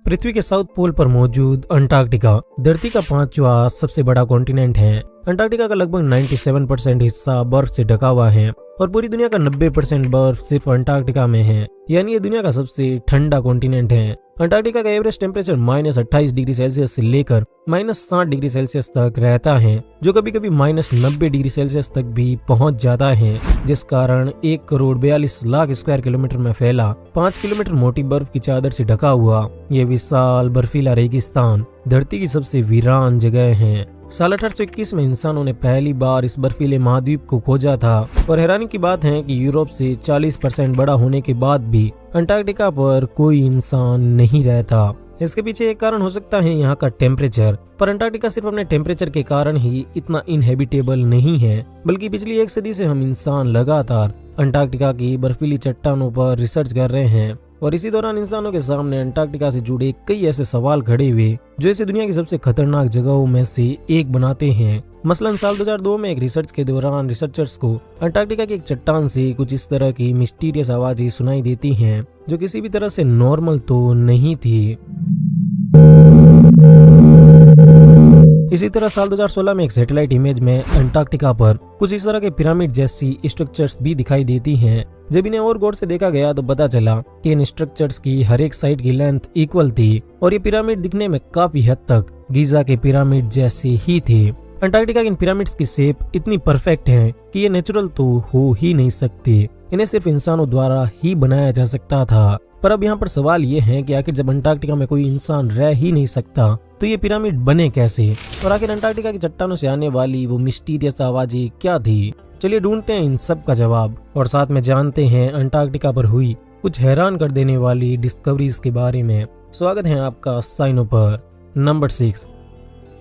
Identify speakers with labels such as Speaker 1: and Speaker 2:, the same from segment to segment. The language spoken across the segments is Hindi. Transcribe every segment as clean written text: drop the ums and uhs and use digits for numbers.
Speaker 1: पृथ्वी के साउथ पोल पर मौजूद अंटार्कटिका धरती का 5वां सबसे बड़ा कॉन्टिनेंट है। अंटार्कटिका का लगभग 97% हिस्सा बर्फ से ढका हुआ है और पूरी दुनिया का 90% बर्फ सिर्फ अंटार्कटिका में है, यानी ये दुनिया का सबसे ठंडा कॉन्टिनेंट है। अंटार्कटिका का एवरेज टेम्परेचर -28 डिग्री सेल्सियस से लेकर -60 डिग्री सेल्सियस तक रहता है, जो कभी कभी -90 डिग्री सेल्सियस तक भी पहुंच जाता है, जिस कारण 1,42,00,000 स्क्वायर किलोमीटर में फैला 5 किलोमीटर मोटी बर्फ की चादर से ढका हुआ ये विशाल बर्फीला रेगिस्तान धरती की सबसे वीरान जगह है। साल 1821 में इंसानों ने पहली बार इस बर्फीले महाद्वीप को खोजा था और हैरानी की बात है कि यूरोप से 40% बड़ा होने के बाद भी अंटार्कटिका पर कोई इंसान नहीं रहता। इसके पीछे एक कारण हो सकता है यहाँ का टेम्परेचर, पर अंटार्कटिका सिर्फ अपने टेम्परेचर के कारण ही इतना इनहेबिटेबल नहीं है, बल्कि पिछली 1 सदी से हम इंसान लगातार अंटार्कटिका की बर्फीली चट्टानों पर रिसर्च कर रहे हैं और इसी दौरान इंसानों के सामने अंटार्कटिका से जुड़े कई ऐसे सवाल खड़े हुए जो इसे दुनिया की सबसे खतरनाक जगहों में से एक बनाते हैं। मसलन साल 2002 में एक रिसर्च के दौरान रिसर्चर्स को अंटार्कटिका की एक चट्टान से कुछ इस तरह की मिस्टीरियस आवाजें सुनाई देती हैं जो किसी भी तरह से नॉर्मल तो नहीं थी। इसी तरह साल 2016 में एक सैटेलाइट इमेज में अंटार्कटिका पर कुछ इस तरह के पिरामिड जैसी स्ट्रक्चर्स भी दिखाई देती हैं। जब इन्हें और गौर से देखा गया तो पता चला कि इन स्ट्रक्चर्स की हर एक साइड की लेंथ इक्वल थी और ये पिरामिड दिखने में काफी हद तक गीजा के पिरामिड जैसी ही थी। अंटार्कटिका के इन पिरामिड्स की शेप इतनी परफेक्ट है कि ये नेचुरल तो हो ही नहीं सकती, इन्हें सिर्फ इंसानों द्वारा ही बनाया जा सकता था। पर अब यहाँ पर सवाल ये है कि आखिर जब अंटार्कटिका में कोई इंसान रह ही नहीं सकता तो ये पिरामिड बने कैसे, और आखिर अंटार्कटिका की चट्टानों से आने वाली वो मिस्टीरियस आवाजें क्या थी। चलिए ढूंढते हैं इन सब का जवाब और साथ में जानते हैं अंटार्कटिका पर हुई कुछ हैरान कर देने वाली डिस्कवरीज के बारे में। स्वागत है आपका साइनो पर। नंबर 6।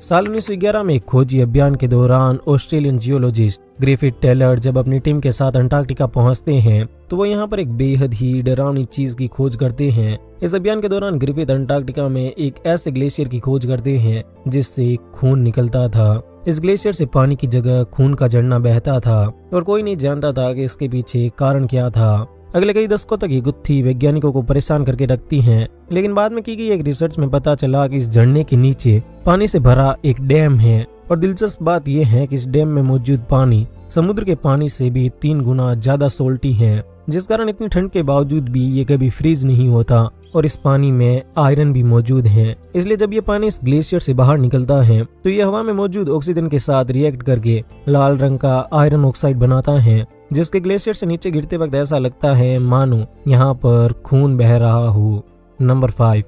Speaker 1: साल 1911 में एक खोजी अभियान के दौरान ऑस्ट्रेलियन जियोलॉजिस्ट ग्रिफिथ टेलर जब अपनी टीम के साथ अंटार्कटिका पहुंचते हैं तो वो यहाँ पर एक बेहद ही डरावनी चीज की खोज करते हैं। इस अभियान के दौरान ग्रिफिथ अंटार्कटिका में एक ऐसे ग्लेशियर की खोज करते हैं जिससे खून निकलता था। इस ग्लेशियर से पानी की जगह खून का झरना बहता था और कोई नहीं जानता था कि इसके पीछे कारण क्या था। अगले कई दशकों तक ये गुत्थी वैज्ञानिकों को परेशान करके रखती हैं, लेकिन बाद में की गई एक रिसर्च में पता चला कि इस झरने के नीचे पानी से भरा एक डैम है और दिलचस्प बात यह है कि इस डैम में मौजूद पानी समुद्र के पानी से भी 3 गुना ज्यादा सोल्टी है, जिस कारण इतनी ठंड के बावजूद भी ये कभी फ्रीज नहीं होता और इस पानी में आयरन भी मौजूद है। इसलिए जब ये पानी इस ग्लेशियर से बाहर निकलता है तो ये हवा में मौजूद ऑक्सीजन के साथ रिएक्ट करके लाल रंग का आयरन ऑक्साइड बनाता है, जिसके ग्लेशियर से नीचे गिरते वक्त ऐसा लगता है मानो यहाँ पर खून बह रहा हो। नंबर 5।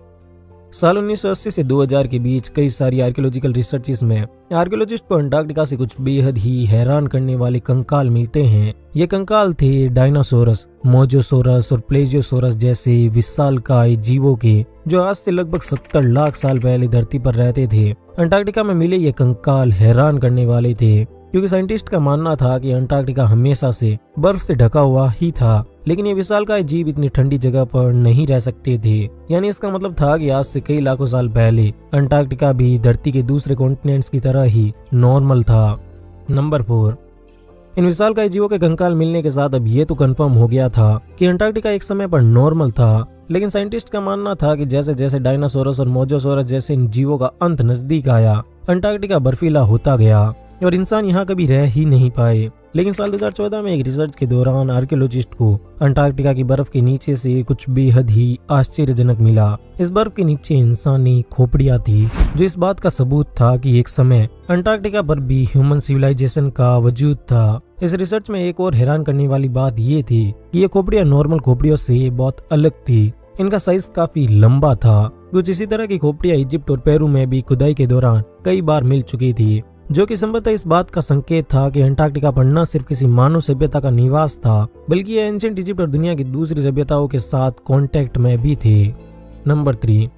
Speaker 1: साल 1980 से 2000 के बीच कई सारी आर्कियोलॉजिकल रिसर्चेस में आर्कियोलॉजिस्ट को अंटार्कटिका से कुछ बेहद ही हैरान करने वाले कंकाल मिलते हैं। ये कंकाल थे डायनासोरस, मोजोसोरस और प्लेजियोसोरस जैसे विशालकाय जीवों के, जो आज से लगभग 70 लाख साल पहले धरती पर रहते थे। अंटार्कटिका में मिले ये कंकाल हैरान करने वाले थे क्योंकि साइंटिस्ट का मानना था कि अंटार्कटिका हमेशा से बर्फ से ढका हुआ ही था, लेकिन ये विशालकाय जीव इतनी ठंडी जगह पर नहीं रह सकते थे। यानी इसका मतलब था कि आज से कई लाखों साल पहले अंटार्कटिका भी धरती के दूसरे कॉन्टिनेंट्स की तरह ही नॉर्मल था। नंबर 4। इन विशालकाय जीवों के कंकाल मिलने के साथ अब ये तो कंफर्म हो गया था कि अंटार्कटिका एक समय पर नॉर्मल था, लेकिन साइंटिस्ट का मानना था कि जैसे जैसे डायनासोरस और मोजोसोरस जैसे इन जीवों का अंत नजदीक आया, अंटार्कटिका बर्फीला होता गया और इंसान यहाँ कभी रह ही नहीं पाए। लेकिन साल 2014 में एक रिसर्च के दौरान आर्कियोलॉजिस्ट को अंटार्कटिका की बर्फ के नीचे से कुछ बेहद ही आश्चर्यजनक मिला। इस बर्फ के नीचे इंसानी खोपड़ियां थी, जो इस बात का सबूत था कि एक समय अंटार्कटिका पर भी ह्यूमन सिविलाइजेशन का वजूद था। इस रिसर्च में एक और हैरान करने वाली बात ये थी कि ये खोपड़ियां नॉर्मल खोपड़ियों से बहुत अलग थी। इनका साइज काफी लंबा था। कुछ इसी तरह की खोपड़ियां इजिप्ट और पेरू में भी खुदाई के दौरान कई बार मिल चुकी थी, जो कि संभवतः इस बात का संकेत था कि अंटार्कटिका पर न सिर्फ किसी मानव सभ्यता का निवास था, बल्कि ये एंशिएंट इजिप्ट और दुनिया की दूसरी सभ्यताओं के साथ कांटेक्ट में भी थे। नंबर 3।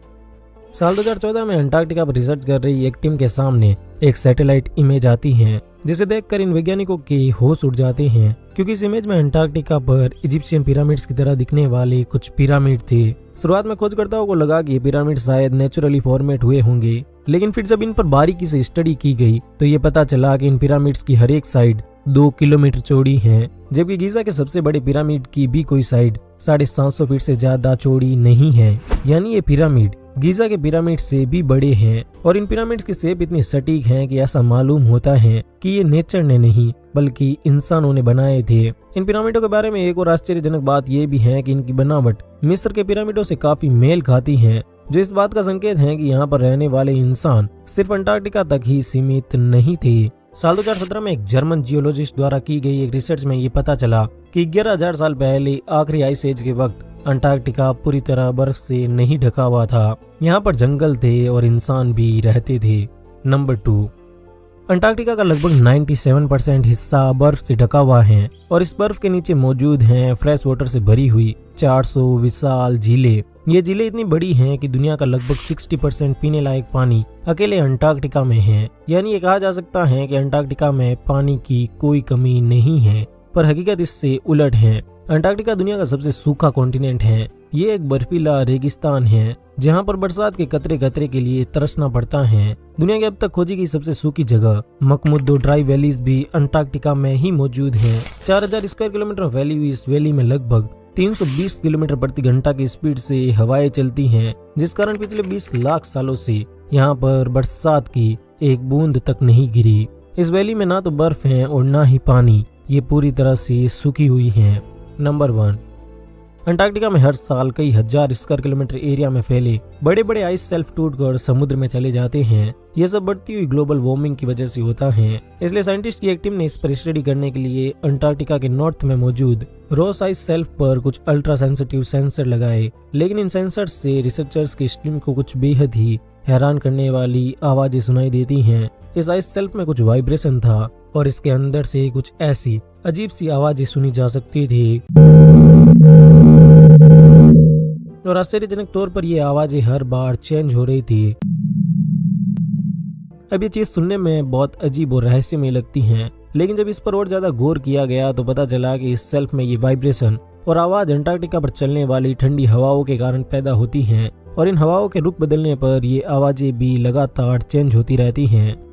Speaker 1: साल 2014 में अंटार्कटिका पर रिसर्च कर रही एक टीम के सामने एक सैटेलाइट इमेज आती है, जिसे देखकर इन वैज्ञानिकों के होश उड़ जाते हैं, क्योंकि इस इमेज में अंटार्कटिका पर इजिप्शियन पिरामिड्स की तरह दिखने वाले कुछ पिरामिड थे। शुरुआत में खोजकर्ताओं को लगा कि ये पिरामिड शायद नेचुरली फॉर्मेट हुए होंगे, लेकिन फिर जब इन पर बारीकी से स्टडी की गई तो ये पता चला कि इन पिरामिड्स की हर एक साइड 2 किलोमीटर चौड़ी है, जबकि गीजा के सबसे बड़े पिरामिड की भी कोई साइड 750 फीट से ज्यादा चौड़ी नहीं है। यानी ये पिरामिड गीजा के पिरामिड से भी बड़े हैं और इन पिरामिड की शेप इतनी सटीक है कि ऐसा मालूम होता है कि ये नेचर ने नहीं बल्कि इंसानों ने बनाए थे। इन पिरामिडों के बारे में एक और आश्चर्यजनक बात यह भी है कि इनकी बनावट मिस्र के पिरामिडों से काफी मेल खाती है, जो इस बात का संकेत है कि यहाँ पर रहने वाले इंसान सिर्फ अंटार्कटिका तक ही सीमित नहीं थे। साल 2017 में एक जर्मन जियोलॉजिस्ट द्वारा की गई एक रिसर्च में ये पता चला कि 11,000 साल पहले आखिरी आइस एज के वक्त अंटार्कटिका पूरी तरह बर्फ से नहीं ढका हुआ था। यहाँ पर जंगल थे और इंसान भी रहते थे। नंबर 2, अंटार्कटिका का लगभग 97% हिस्सा बर्फ से ढका हुआ है और इस बर्फ के नीचे मौजूद हैं फ्रेश वाटर से भरी हुई 400 विशाल झीलें। ये झीलें इतनी बड़ी हैं कि दुनिया का लगभग 60% पीने लायक पानी अकेले अंटार्कटिका में है। यानी ये कहा जा सकता है कि अंटार्कटिका में पानी की कोई कमी नहीं है, पर हकीकत इससे उलट है। अंटार्कटिका दुनिया का सबसे सूखा कॉन्टिनेंट है। ये एक बर्फीला रेगिस्तान है जहाँ पर बरसात के कतरे कतरे के लिए तरसना पड़ता है। दुनिया की अब तक खोजी गई सबसे सूखी जगह मकमुद्दो ड्राई वैलीज भी अंटार्कटिका में ही मौजूद है। 4,000 स्क्वायर किलोमीटर फैली हुई इस वैली में लगभग 320 किलोमीटर प्रति घंटा की स्पीड से हवाएं चलती हैं, जिस कारण पिछले 20 लाख सालों से यहाँ पर बरसात की एक बूंद तक नहीं गिरी। इस वैली में ना तो बर्फ है और ना ही पानी, ये पूरी तरह से सूखी हुई है। नंबर 1, अंटार्कटिका में हर साल कई हजार स्क्वायर किलोमीटर एरिया में फैले बड़े बड़े आइस सेल्फ टूटकर समुद्र में चले जाते हैं। यह सब बढ़ती हुई ग्लोबल वार्मिंग की वजह से होता है। इसलिए साइंटिस्ट की एक टीम ने इस पर स्टडी करने के लिए अंटार्कटिका के नॉर्थ में मौजूद रॉस आइस सेल्फ पर कुछ अल्ट्रा सेंसिटिव सेंसर लगाए, लेकिन इन सेंसर से रिसर्चर्स की टीम को कुछ बेहद ही हैरान करने वाली आवाजें सुनाई देती हैं। इस आइस सेल्फ में कुछ वाइब्रेशन था और इसके अंदर से कुछ ऐसी अजीब सी आवाजें सुनी जा सकती थी और आश्चर्यजनक तौर पर ये आवाजें हर बार चेंज हो रही थी। अब ये चीज सुनने में बहुत अजीब और रहस्यमय लगती हैं, लेकिन जब इस पर और ज्यादा गौर किया गया तो पता चला कि इस सेल्फ में ये वाइब्रेशन और आवाज अंटार्कटिका पर चलने वाली ठंडी हवाओं के कारण पैदा होती हैं और इन हवाओं के रुख बदलने पर ये आवाजें भी लगातार चेंज होती रहती हैं।